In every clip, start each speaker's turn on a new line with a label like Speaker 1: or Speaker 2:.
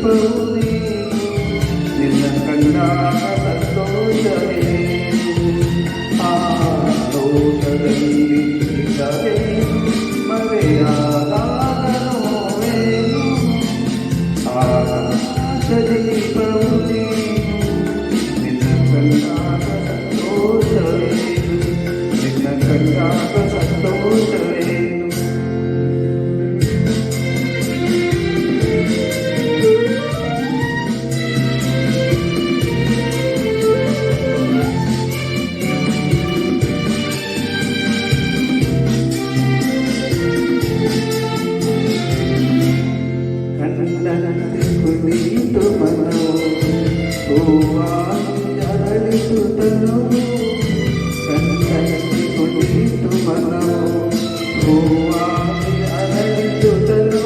Speaker 1: ದೀಪವು ನೀನು ನಿನ್ನ ಕಂಡಾಗ ಸಂತೋಷವೇನು ಆ ಲೋಕದಲ್ಲಿ ಇದ್ದವೇನು ಮರೆಯಾದಾಗ ನೋವೇನು ಆಕಾಶ ದೀಪವು ನೀನು ನಿನ್ನ ಕಂಡಾಗ ಸಂತೋಷವೇನು ನಿನ್ನ ಕಂಡಾಗ ಸಂತೋಷವೇನು ಕುಳಿತು ಮನವು ಹೂವಾಗಿ ಅರಳಿಸುತ್ತನು ಕಣ್ಣಲ್ಲಿ ಕುಳಿತು ಮನವು ಹೂವಾಗಿ ಅರಳಿಸುತ್ತನು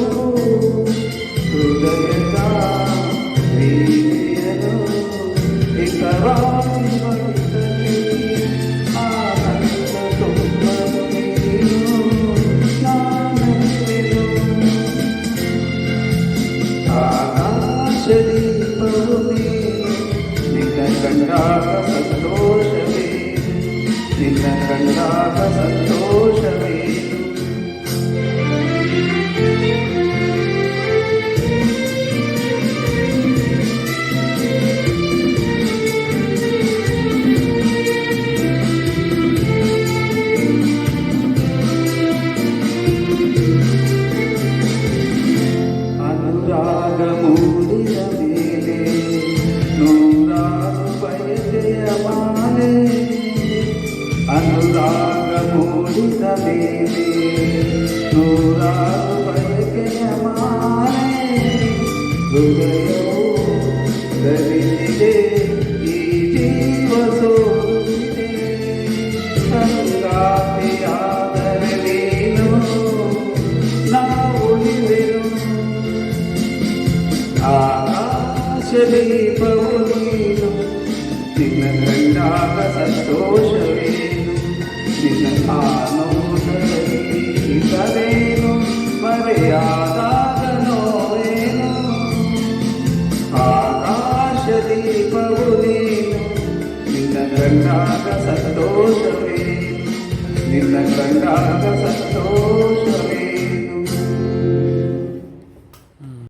Speaker 1: ಹೃದಯದ ಪ್ರೀತಿಯನು ಇತರಾಗಿ ಮನದಲ್ಲಿ ಆನಂದ ತುಂಬಲು ನೀನು ನಾನೆಂದೆನು ದೀಪವು ನೀನು ನಿನ್ನ ಕಂಡಾಗ ಸಂತೋಷವೇನು ನಿನ್ನ ಕಂಡಾಗ ಸಂತೋಷವೇನು ಅನುರಾಗ ಮೂಡಿದ ಮೇಲೆ ನೂರಾರು ಬಯಕೆಯ ಮಾಲೆ ಅನುರಾಗ ಮೂಡಿದ ಮೇಲೆ ನೂರಾರು ಬಯಕೆಯ ಮಾಲೆ ಹೃದಯವು ಧರಿಸಿದೆ ಈ ಜೀವ ಸೋರಿದೆ ಸಂಗಾತಿಯಾದರೆ ನೀನು ನಾ ಉಳಿವೆನು ಆಕಾಶ ದೀಪವು ನೀನು ನಿನ್ನ ಕಂಡಾಗ ಸಂತೋಷವೇನು ನಿನ್ನ ಆನೋದರೇನು ಮರೆಯಾದಾಗ ನೋವೇನು ಆಕಾಶ ದೀಪವು ನೀನು ನಿನ್ನ ಕಂಡಾಗ